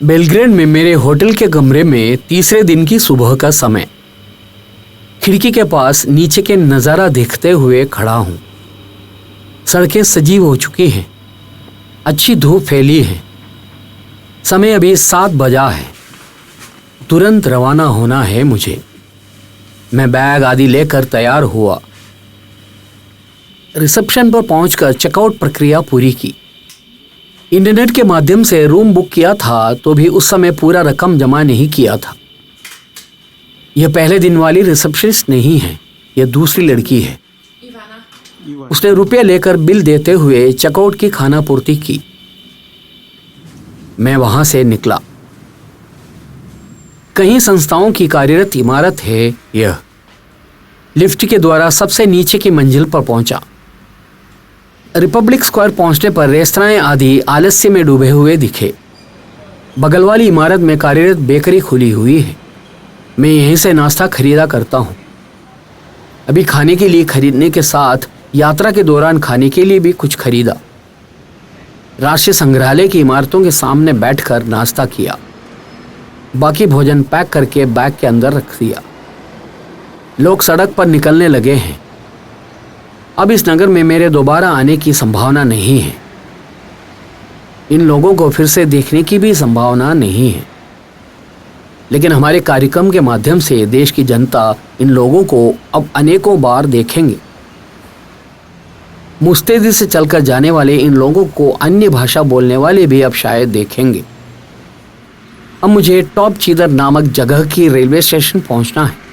Belgrade में मेरे hotel के कमरे में तीसरे दिन की सुबह का समय। खिड़की के पास नीचे के नज़ारा देखते हुए खड़ा हूं। सड़कें सजीव हो चुकी हैं, अच्छी धूप फैली है। समय अभी 7 बजा है। तुरंत रवाना होना है मुझे। मैं बैग आदि लेकर तैयार हुआ। रिसेप्शन पर पहुंचकर चेकआउट प्रक्रिया पूरी की। इंटरनेट के माध्यम से रूम बुक किया था तो भी उस समय पूरा रकम जमा नहीं किया था। यह पहले दिन वाली रिसेप्शनिस्ट नहीं है, यह दूसरी लड़की है। उसने रुपया लेकर बिल देते हुए चेकआउट की खानापूर्ति की। मैं वहां से निकला। कई संस्थाओं की कार्यरत इमारत है यह। लिफ्ट के द्वारा सबसे नीचे की मंजिल पर पहुंचा। रिपब्लिक स्क्वायर पहुंचने पर रेस्तराएं आदि आलस्य में डूबे हुए दिखे। बगल वाली इमारत में कार्यरत बेकरी खुली हुई है। मैं यहीं से नाश्ता खरीदा करता हूं। अभी खाने के लिए खरीदने के साथ यात्रा के दौरान खाने के लिए भी कुछ खरीदा। राष्ट्रीय संग्रहालय की इमारतों के सामने बैठकर नाश्ता किया। बाकी भोजन पैक करके बैग के अंदर रख दिया। लोग सड़क पर निकलने लगे हैं। अब इस नगर में मेरे दोबारा आने की संभावना नहीं है। इन लोगों को फिर से देखने की भी संभावना नहीं है। लेकिन हमारे कार्यक्रम के माध्यम से देश की जनता इन लोगों को अब अनेकों बार देखेंगे। मुस्तैदी से चलकर जाने वाले इन लोगों को अन्य भाषा बोलने वाले भी अब शायद देखेंगे। अब मुझे टॉप चीदर नामक जगह की रेलवे स्टेशन पहुंचना है।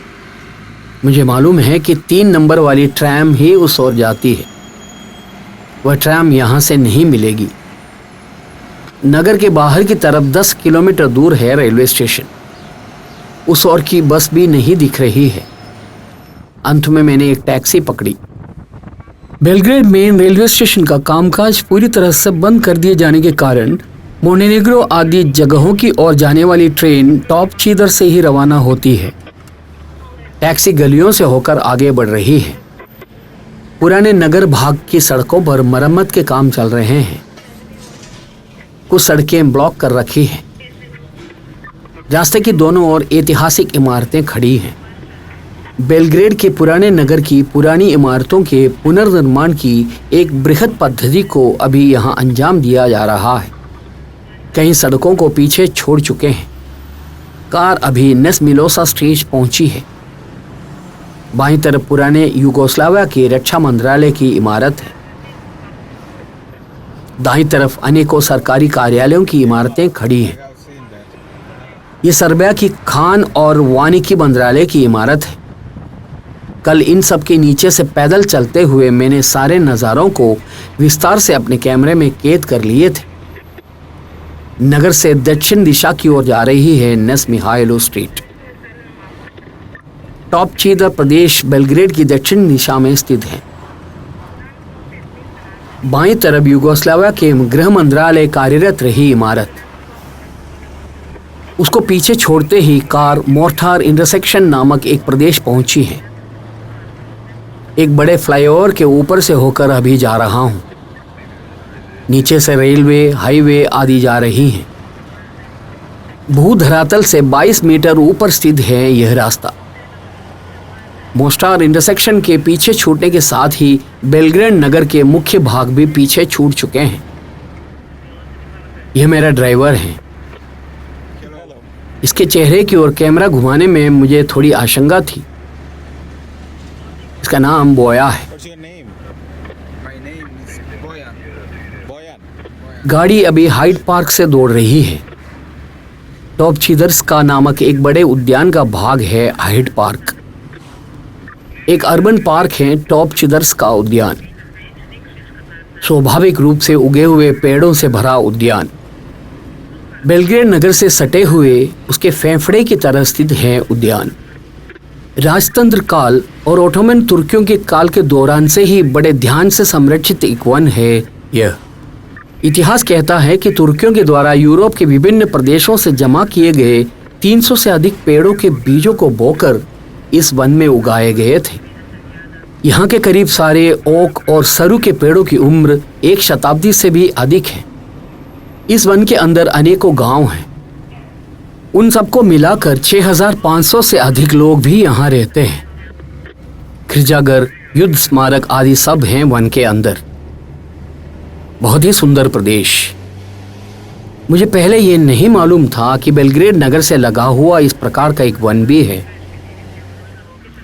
मुझे मालूम है कि 3 नंबर वाली ट्रैम ही उस ओर जाती है। वह ट्रैम यहां से नहीं मिलेगी। नगर के बाहर की तरफ 10 किलोमीटर दूर है रेलवे स्टेशन। उस ओर की बस भी नहीं दिख रही है। अंत में मैंने एक टैक्सी पकड़ी। बेलग्रेड मेन रेलवे स्टेशन का कामकाज पूरी तरह से बंद कर दिए जाने के कारण मोंटेनेग्रो आदि जगहों की ओर जाने वाली ट्रेन टॉप चीदर से ही रवाना होती है। टैक्सी गलियों से होकर आगे बढ़ रही है। पुराने नगर भाग की सड़कों पर मरम्मत के काम चल रहे हैं। कुछ सड़कें ब्लॉक कर रखी हैं। रास्ते की दोनों ओर ऐतिहासिक इमारतें खड़ी हैं। बेलग्रेड के पुराने नगर की पुरानी इमारतों के पुनर्निर्माण की एक बृहद पद्धति को अभी यहां अंजाम दिया जा रहा है। कई सड़कों को पीछे छोड़ चुके हैं। कार अभी नेस मिलोसा स्टेज पहुंची है। बाईं तरफ पुराने युगोस्लाविया के रक्षा मंत्रालय की इमारत है। दाईं तरफ अनेकों सरकारी कार्यालयों की इमारतें खड़ी हैं। ये सर्बिया की खान और वानिकी मंत्रालय की इमारत है। कल इन सब के नीचे से पैदल चलते हुए मैंने सारे नज़ारों को विस्तार से अपने कैमरे में कैद कर लिए थे। नगर से दक्षिण दिशा की ओर जा रही है नेस मिहाइलो स्ट्रीट। टॉप चीदर प्रदेश बेलग्रेड की दक्षिण दिशा में स्थित है। बाईं तरफ युगोस्लाविया के गृह मंत्रालय कार्यरत रही इमारत। उसको पीछे छोड़ते ही कार मोर्टार इंटरसेक्शन नामक एक प्रदेश पहुंची है। एक बड़े फ्लाईओवर के ऊपर से होकर अभी जा रहा हूं। नीचे से रेलवे, हाईवे आदि जा रही हैं। भूधरातल से 22 मीटर ऊपर स्थित है यह रास्ता। मोस्टार इंटरसेक्शन के पीछे छूटने के साथ ही बेलग्रेड नगर के मुख्य भाग भी पीछे छूट चुके हैं। यह मेरा ड्राइवर है। इसके चेहरे की ओर कैमरा घुमाने में मुझे थोड़ी आशंका थी। इसका नाम बोया है। गाड़ी अभी हाइड पार्क से दौड़ रही है। टॉप चीदर्स का नामक एक बड़े उद्यान का भाग है हाइड पार्क। एक अर्बन पार्क है टॉप चीदर्स का उद्यान। स्वाभाविक रूप से उगे हुए पेड़ों से भरा उद्यान। बेलग्रेड नगर से सटे हुए उसके फेफड़े की तरह स्थित है उद्यान। राजतंत्र काल और ओटोमन तुर्कियों के काल के दौरान से ही बड़े ध्यान से संरक्षित एक वन है यह। इतिहास कहता है कि तुर्कियों के द्वारा यूरोप के विभिन्न प्रदेशों से जमा किए गए 300 से अधिक पेड़ों के बीजों को बोकर इस वन में उगाए गए थे। यहाँ के करीब सारे ओक और सरू के पेड़ों की उम्र 1 शताब्दी से भी अधिक है। इस वन के अंदर अनेकों गांव हैं। उन सबको मिलाकर 6500 से अधिक लोग भी यहाँ रहते हैं। गिरजाघर, युद्ध स्मारक आदि सब हैं वन के अंदर। बहुत ही सुंदर प्रदेश। मुझे पहले ये नहीं मालूम था कि बेलग्रेड नगर से लगा हुआ इस प्रकार का एक वन भी है।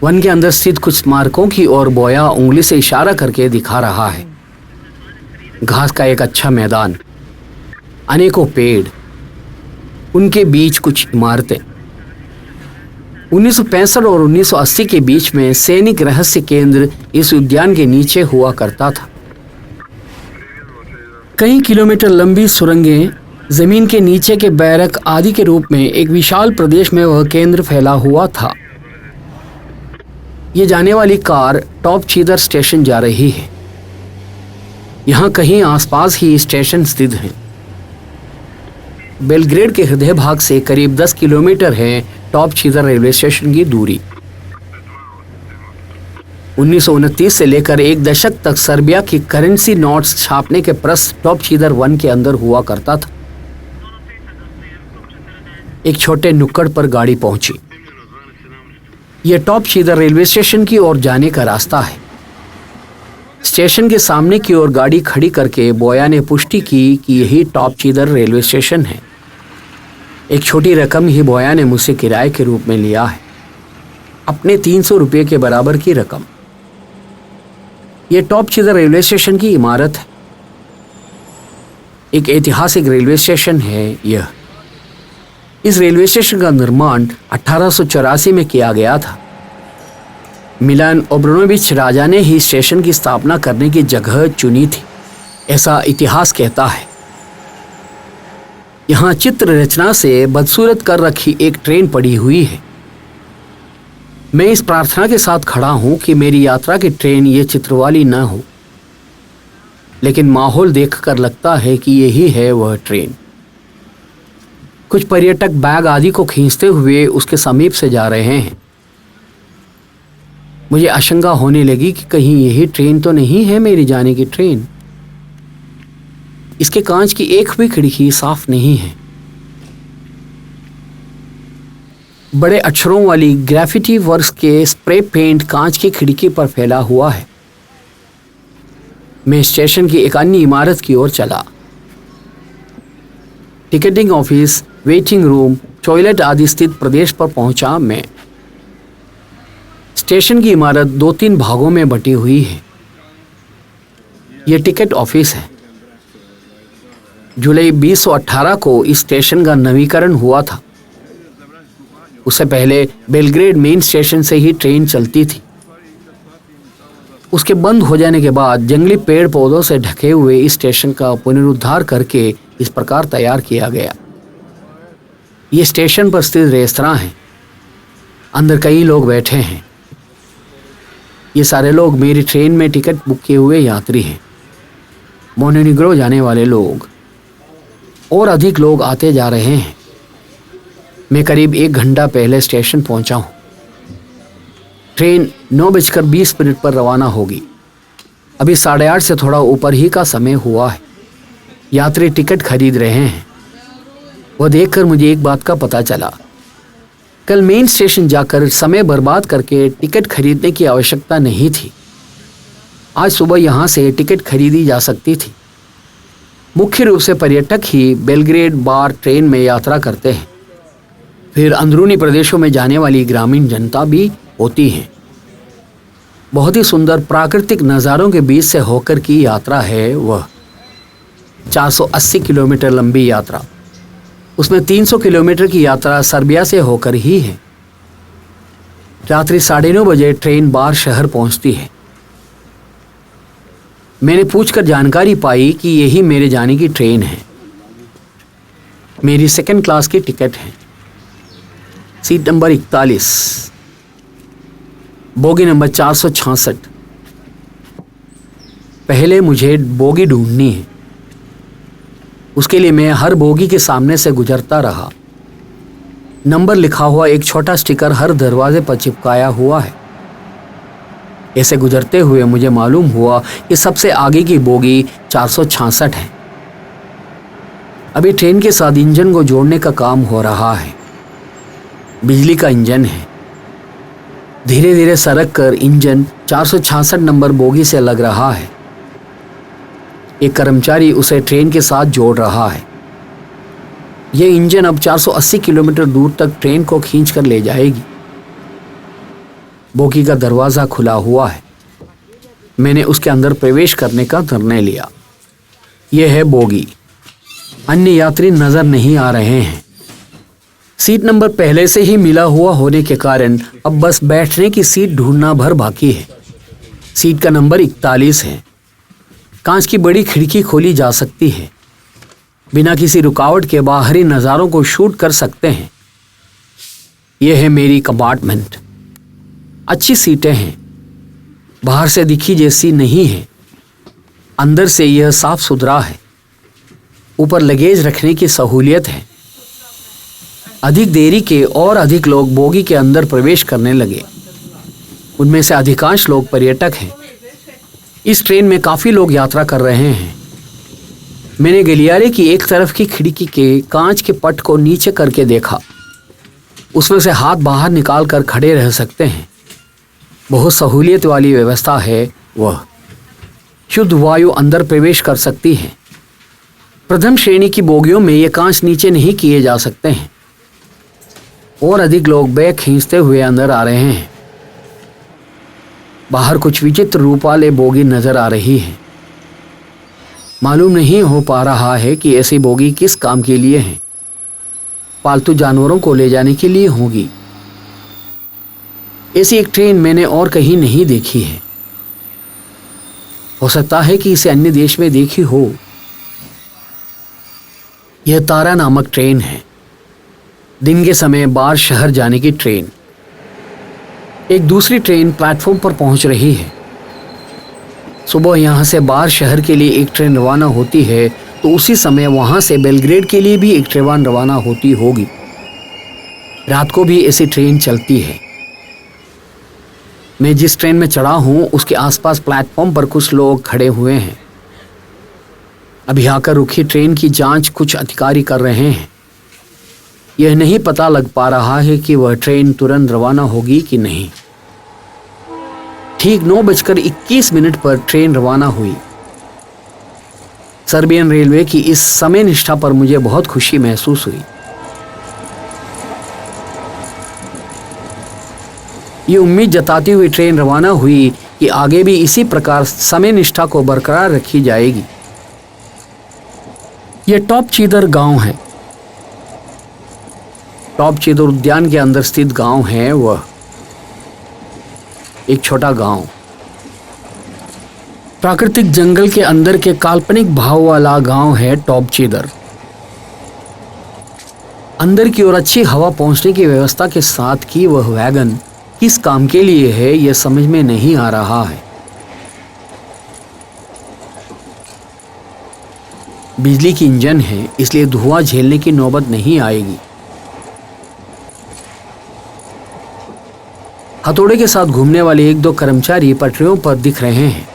वन के अंदर स्थित कुछ स्मारकों की ओर बोया उंगली से इशारा करके दिखा रहा है। घास का एक अच्छा मैदान, अनेकों पेड़, उनके बीच कुछ इमारतें। 1965 और 1980 के बीच में सैनिक रहस्य केंद्र इस उद्यान के नीचे हुआ करता था। कई किलोमीटर लंबी सुरंगें, जमीन के नीचे के बैरक आदि के रूप में एक विशाल प्रदेश में वह केंद्र फैला हुआ था। ये जाने वाली कार टॉप चीदर स्टेशन जा रही है। यहाँ कहीं आसपास ही स्टेशन स्थित है। बेलग्रेड के हृदय भाग से करीब 10 किलोमीटर है टॉप चीदर रेलवे स्टेशन की दूरी। 1929 से लेकर एक दशक तक सर्बिया की करेंसी नोट्स छापने के प्रेस टॉप चीदर वन के अंदर हुआ करता था। एक छोटे नुक्कड़ पर गाड़ी पहुंची। यह टॉप चीदर रेलवे स्टेशन की ओर जाने का रास्ता है। स्टेशन के सामने की ओर गाड़ी खड़ी करके बोया ने पुष्टि की कि यही टॉप चीदर रेलवे स्टेशन है। एक छोटी रकम ही बोया ने मुझसे किराए के रूप में लिया है, अपने 300 रुपये के बराबर की रकम। यह टॉप चीदर रेलवे स्टेशन की इमारत है। एक ऐतिहासिक रेलवे स्टेशन है यह। इस रेलवे स्टेशन का निर्माण 1884 में किया गया था। मिलान ओब्रानोविच राजा ने ही स्टेशन की स्थापना करने की जगह चुनी थी, ऐसा इतिहास कहता है। यहाँ चित्र रचना से बदसूरत कर रखी एक ट्रेन पड़ी हुई है। मैं इस प्रार्थना के साथ खड़ा हूं कि मेरी यात्रा की ट्रेन ये चित्र वाली न हो, लेकिन माहौल देखकर लगता है कि यही है वह ट्रेन। कुछ पर्यटक बैग आदि को खींचते हुए उसके समीप से जा रहे हैं। मुझे आशंका होने लगी कि कहीं यही ट्रेन तो नहीं है मेरी जाने की ट्रेन। इसके कांच की एक भी खिड़की साफ नहीं है। बड़े अक्षरों वाली ग्राफिटी वर्क्स के स्प्रे पेंट कांच की खिड़की पर फैला हुआ है। मैं स्टेशन की एक अन्य इमारत की ओर चला। Ticketing office, waiting room, toilet आदि स्थित प्रदेश पर पहुंचा मैं। स्टेशन की इमारत 2-3 भागों में बटी हुई है। यह टिकट ऑफिस है। जुलाई 2018 को इस स्टेशन का नवीकरण हुआ था। उससे पहले बेलग्रेड मेन स्टेशन से ही ट्रेन चलती थी। उसके बंद हो जाने के बाद जंगली पेड़ पौधों से ढके हुए इस स्टेशन का पुनरुद्धार करके इस प्रकार तैयार किया गया। ये स्टेशन पर स्थित रेस्तरां है। अंदर कई लोग बैठे हैं। ये सारे लोग मेरी ट्रेन में टिकट बुक किए हुए यात्री हैं। मोनेनिग्रो जाने वाले लोग और अधिक लोग आते जा रहे हैं। मैं करीब 1 घंटा पहले स्टेशन पहुंचा हूं। ट्रेन 9:20 पर रवाना होगी। अभी 8:30 से थोड़ा ऊपर ही का समय हुआ है। यात्री टिकट खरीद रहे हैं। वह देखकर मुझे एक बात का पता चला। कल मेन स्टेशन जाकर समय बर्बाद करके टिकट खरीदने की आवश्यकता नहीं थी। आज सुबह यहाँ से टिकट खरीदी जा सकती थी। मुख्य रूप से पर्यटक ही बेलग्रेड बार ट्रेन में यात्रा करते हैं। फिर अंदरूनी प्रदेशों में जाने वाली ग्रामीण जनता भी होती है। बहुत ही सुंदर प्राकृतिक नज़ारों के बीच से होकर की यात्रा है वह। 480 किलोमीटर लंबी यात्रा। उसमें 300 किलोमीटर की यात्रा सर्बिया से होकर ही है। रात्रि 9:30 बजे ट्रेन बार शहर पहुंचती है। मैंने पूछकर जानकारी पाई कि यही मेरे जाने की ट्रेन है। मेरी 2nd क्लास की टिकट है। Seat number 41, bogie number 466। पहले मुझे बोगी ढूंढनी है। उसके लिए मैं हर बोगी के सामने से गुजरता रहा। नंबर लिखा हुआ एक छोटा स्टिकर हर दरवाजे पर चिपकाया हुआ है। ऐसे गुजरते हुए मुझे मालूम हुआ कि सबसे आगे की बोगी 466 है। अभी ट्रेन के साथ इंजन को जोड़ने का काम हो रहा है। बिजली का इंजन है। धीरे धीरे सरक कर इंजन 466 नंबर बोगी से लग रहा है। एक कर्मचारी उसे ट्रेन के साथ जोड़ रहा है। यह इंजन अब 480 किलोमीटर दूर तक ट्रेन को खींच कर ले जाएगी। बोगी का दरवाजा खुला हुआ है। मैंने उसके अंदर प्रवेश करने का निर्णय लिया। यह है बोगी। अन्य यात्री नजर नहीं आ रहे हैं। सीट नंबर पहले से ही मिला हुआ होने के कारण अब बस बैठने की सीट ढूंढना भर बाकी है। सीट का नंबर 41 है। कांच की बड़ी खिड़की खोली जा सकती है। बिना किसी रुकावट के बाहरी नज़ारों को शूट कर सकते हैं। यह है मेरी कंपार्टमेंट। अच्छी सीटें हैं। बाहर से दिखी जैसी नहीं है। अंदर से यह साफ सुथरा है। ऊपर लगेज रखने की सहूलियत है। अधिक देरी के और अधिक लोग बोगी के अंदर प्रवेश करने लगे। उनमें से अधिकांश लोग पर्यटक हैं। इस ट्रेन में काफी लोग यात्रा कर रहे हैं। मैंने गलियारे की एक तरफ की खिड़की के कांच के पट को नीचे करके देखा। उसमें से हाथ बाहर निकाल कर खड़े रह सकते हैं। बहुत सहूलियत वाली व्यवस्था है। वह शुद्ध वायु अंदर प्रवेश कर सकती है। प्रथम श्रेणी की बोगियों में ये कांच नीचे नहीं किए जा सकते हैं। और अधिक लोग बैग खींचते हुए अंदर आ रहे हैं। बाहर कुछ विचित्र रूप वाले बोगी नजर आ रही है। मालूम नहीं हो पा रहा है कि ऐसी बोगी किस काम के लिए है। पालतू जानवरों को ले जाने के लिए होगी। ऐसी एक ट्रेन मैंने और कहीं नहीं देखी है। हो सकता है कि इसे अन्य देश में देखी हो। यह तारा नामक ट्रेन है। दिन के समय बार शहर जाने की ट्रेन। एक दूसरी ट्रेन प्लेटफॉर्म पर पहुंच रही है। सुबह यहां से बार शहर के लिए एक ट्रेन रवाना होती है तो उसी समय वहां से बेलग्रेड के लिए भी एक ट्रेन रवाना होती होगी। रात को भी ऐसी ट्रेन चलती है। मैं जिस ट्रेन में चढ़ा हूं उसके आसपास प्लेटफॉर्म पर कुछ लोग खड़े हुए हैं। अभी आकर रुकी ट्रेन की जांच कुछ अधिकारी कर रहे हैं। यह नहीं पता लग पा रहा है कि वह ट्रेन तुरंत रवाना होगी कि नहीं। ठीक 9:21 पर ट्रेन रवाना हुई। सर्बियन रेलवे की इस समय निष्ठा पर मुझे बहुत खुशी महसूस हुई। ये उम्मीद जताती हुई ट्रेन रवाना हुई कि आगे भी इसी प्रकार समय निष्ठा को बरकरार रखी जाएगी। यह टॉप चीदर गांव है। टॉप चीदर उद्यान के अंदर स्थित गांव है। वह एक छोटा गांव प्राकृतिक जंगल के अंदर के काल्पनिक भाव वाला गांव है टॉप चीदर। अंदर की ओर अच्छी हवा पहुंचने की व्यवस्था के साथ की वह वैगन किस काम के लिए है यह समझ में नहीं आ रहा है। बिजली की इंजन है इसलिए धुआं झेलने की नौबत नहीं आएगी। हथौड़े के साथ घूमने वाले एक दो कर्मचारी पटरियों पर दिख रहे हैं।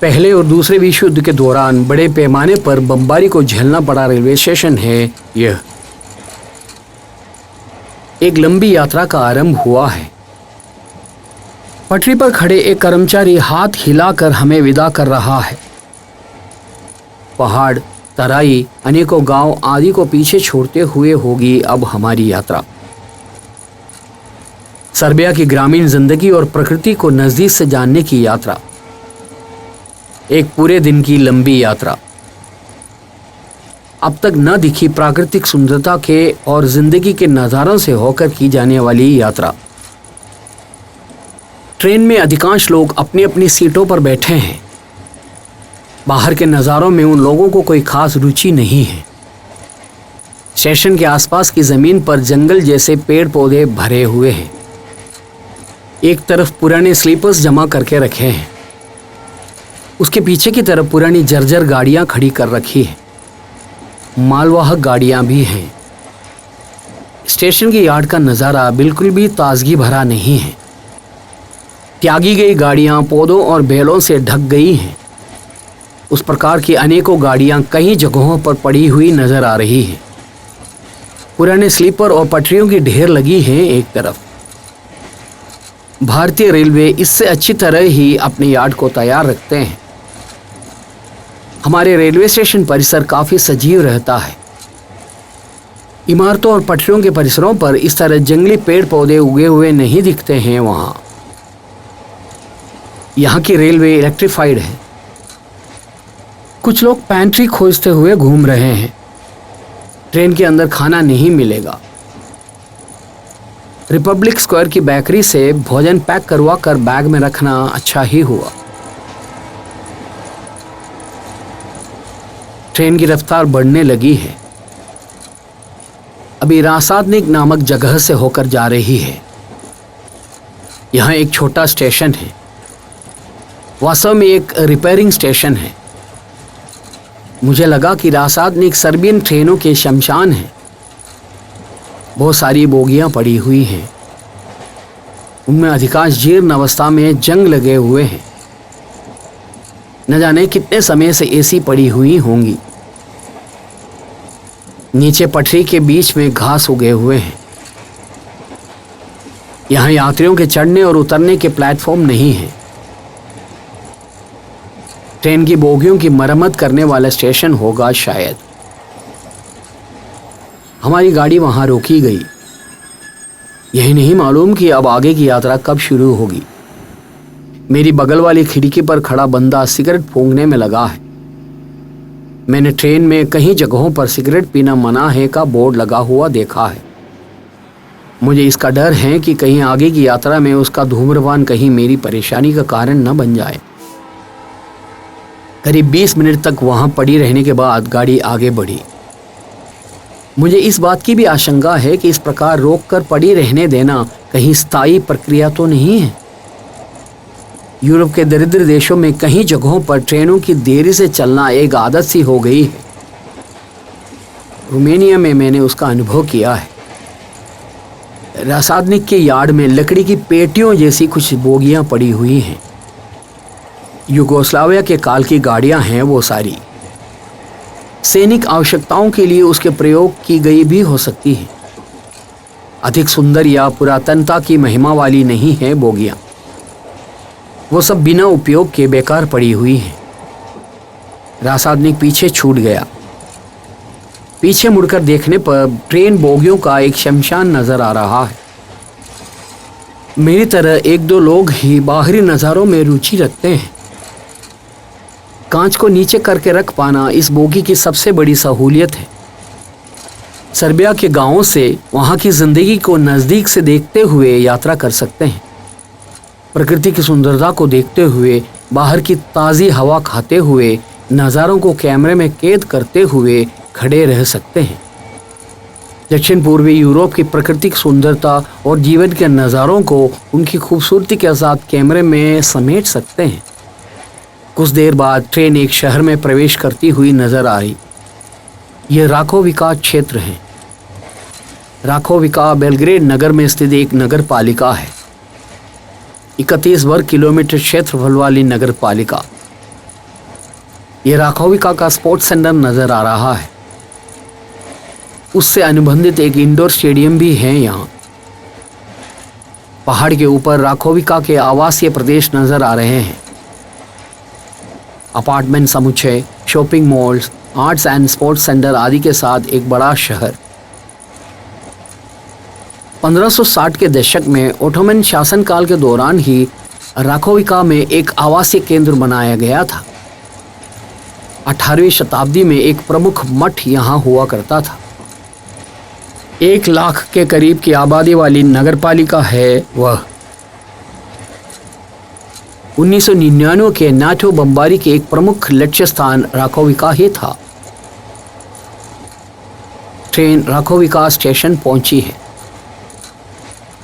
पहले और दूसरे विश्व युद्ध के दौरान बड़े पैमाने पर बमबारी को झेलना पड़ा रेलवे स्टेशन है। यह एक लंबी यात्रा का आरंभ हुआ है। पटरी पर खड़े एक कर्मचारी हाथ हिलाकर हमें विदा कर रहा है। पहाड़, तराई, अनेकों गांव आदि को पीछे छोड़ते हुए होगी अब हमारी यात्रा। सर्बिया की ग्रामीण जिंदगी और प्रकृति को नजदीक से जानने की यात्रा। एक पूरे दिन की लंबी यात्रा। अब तक न दिखी प्राकृतिक सुंदरता के और जिंदगी के नजारों से होकर की जाने वाली यात्रा। ट्रेन में अधिकांश लोग अपनी अपनी सीटों पर बैठे हैं। बाहर के नज़ारों में उन लोगों को कोई खास रुचि नहीं है। स्टेशन के आसपास की जमीन पर जंगल जैसे पेड़ पौधे भरे हुए हैं। एक तरफ पुराने स्लीपर्स जमा करके रखे हैं। उसके पीछे की तरफ पुरानी जर्जर गाड़ियां खड़ी कर रखी है। मालवाहक गाड़ियां भी हैं। स्टेशन की यार्ड का नज़ारा बिल्कुल भी ताजगी भरा नहीं है। त्यागी गई गाड़ियां पौधों और बेलों से ढक गई हैं। उस प्रकार की अनेकों गाड़ियां कई जगहों पर पड़ी हुई नजर आ रही हैं। पुराने स्लीपर और पटरियों की ढेर लगी है एक तरफ। भारतीय रेलवे इससे अच्छी तरह ही अपने यार्ड को तैयार रखते हैं। हमारे रेलवे स्टेशन परिसर काफी सजीव रहता है। इमारतों और पटरियों के परिसरों पर इस तरह जंगली पेड़ पौधे उगे हुए नहीं दिखते हैं। यहाँ की रेलवे इलेक्ट्रिफाइड है। कुछ लोग पैंट्री खोजते हुए घूम रहे हैं। ट्रेन के अंदर खाना नहीं मिलेगा। रिपब्लिक स्क्वायर की बेकरी से भोजन पैक करवा कर बैग में रखना अच्छा ही हुआ। ट्रेन की रफ्तार बढ़ने लगी है। अभी रासादनिक नामक जगह से होकर जा रही है। यहाँ एक छोटा स्टेशन है। वास्तव में एक रिपेयरिंग स्टेशन है। मुझे लगा कि रासादनिक सर्बियन ट्रेनों के शमशान है। बहुत सारी बोगियां पड़ी हुई हैं। उनमें अधिकांश जीर्ण अवस्था में जंग लगे हुए हैं। न जाने कितने समय से एसी पड़ी हुई होंगी। नीचे पटरी के बीच में घास उगे हुए हैं। यहाँ यात्रियों के चढ़ने और उतरने के प्लेटफॉर्म नहीं है। ट्रेन की बोगियों की मरम्मत करने वाला स्टेशन होगा शायद। हमारी गाड़ी वहां रोकी गई। यही नहीं मालूम कि अब आगे की यात्रा कब शुरू होगी। मेरी बगल वाली खिड़की पर खड़ा बंदा सिगरेट फूंकने में लगा है। मैंने ट्रेन में कई जगहों पर सिगरेट पीना मना है का बोर्ड लगा हुआ देखा है। मुझे इसका डर है कि कहीं आगे की यात्रा में उसका धूम्रपान कहीं मेरी परेशानी का कारण न बन जाए। करीब 20 मिनट तक वहां पड़ी रहने के बाद गाड़ी आगे बढ़ी। मुझे इस बात की भी आशंका है कि इस प्रकार रोककर पड़ी रहने देना कहीं स्थायी प्रक्रिया तो नहीं है। यूरोप के दरिद्र देशों में कई जगहों पर ट्रेनों की देरी से चलना एक आदत सी हो गई है। रोमानिया में मैंने उसका अनुभव किया है। रासादनिक के यार्ड में लकड़ी की पेटियों जैसी कुछ बोगियां पड़ी हुई हैं। युगोस्लाविया के काल की गाड़ियां हैं वो सारी। सैनिक आवश्यकताओं के लिए उसके प्रयोग की गई भी हो सकती है। अधिक सुंदर या पुरातनता की महिमा वाली नहीं है बोगियां। वो सब बिना उपयोग के बेकार पड़ी हुई हैं। रासादनिक पीछे छूट गया। पीछे मुड़कर देखने पर ट्रेन बोगियों का एक शमशान नजर आ रहा है। मेरी तरह एक दो लोग ही बाहरी नज़ारों में रुचि रखते हैं। कांच को नीचे करके रख पाना इस बोगी की सबसे बड़ी सहूलियत है। सर्बिया के गांवों से वहां की जिंदगी को नजदीक से देखते हुए यात्रा कर सकते हैं। प्रकृति की सुंदरता को देखते हुए, बाहर की ताज़ी हवा खाते हुए, नज़ारों को कैमरे में कैद करते हुए खड़े रह सकते हैं। दक्षिण पूर्वी यूरोप की प्राकृतिक सुंदरता और जीवन के नज़ारों को उनकी खूबसूरती के साथ कैमरे में समेट सकते हैं। कुछ देर बाद ट्रेन एक शहर में प्रवेश करती हुई नजर आई। यह राकोविका क्षेत्र है। राकोविका बेलग्रेड नगर में स्थित एक नगर पालिका है। 31 वर्ग किलोमीटर क्षेत्रफल वाली नगर पालिका। यह राकोविका का स्पोर्ट्स सेंटर नजर आ रहा है। उससे अनुबंधित एक इंडोर स्टेडियम भी है यहाँ। पहाड़ के ऊपर राकोविका के आवासीय प्रदेश नजर आ रहे हैं। अपार्टमेंट समुच्चय, shopping malls, arts and sports centre आदि के साथ एक बड़ा शहर। 1560 के दशक में ओटोमन शासनकाल के दौरान ही राकोविका में एक आवासीय केंद्र बनाया गया था। 18वीं शताब्दी में एक प्रमुख मठ यहाँ हुआ करता था। 1 लाख के करीब की आबादी वाली नगरपालिका है वह। 1999 के नाटो बमबारी के एक प्रमुख लक्ष्य स्थान राकोविका ही था। ट्रेन राकोविका स्टेशन पहुंची है।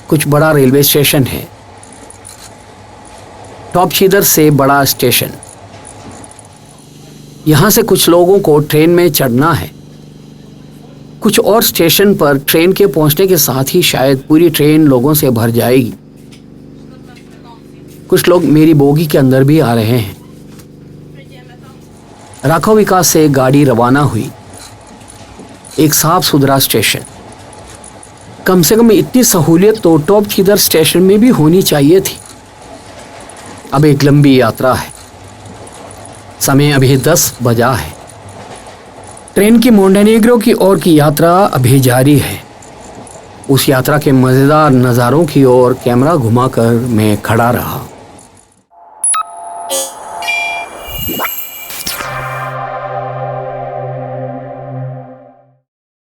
कुछ बड़ा रेलवे स्टेशन है। टॉप चीदर से बड़ा स्टेशन। यहां से कुछ लोगों को ट्रेन में चढ़ना है। कुछ और स्टेशन पर ट्रेन के पहुंचने के साथ ही शायद पूरी ट्रेन लोगों से भर जाएगी। कुछ लोग मेरी बोगी के अंदर भी आ रहे हैं। राकोविका से गाड़ी रवाना हुई। एक साफ सुथरा स्टेशन। कम से कम इतनी सहूलियत तो टॉप चीदर स्टेशन में भी होनी चाहिए थी। अब एक लंबी यात्रा है। समय अभी 10 बजा है। ट्रेन की मोंटेनेग्रो की ओर की यात्रा अभी जारी है। उस यात्रा के मजेदार नज़ारों की ओर कैमरा घुमाकर मैं खड़ा रहा।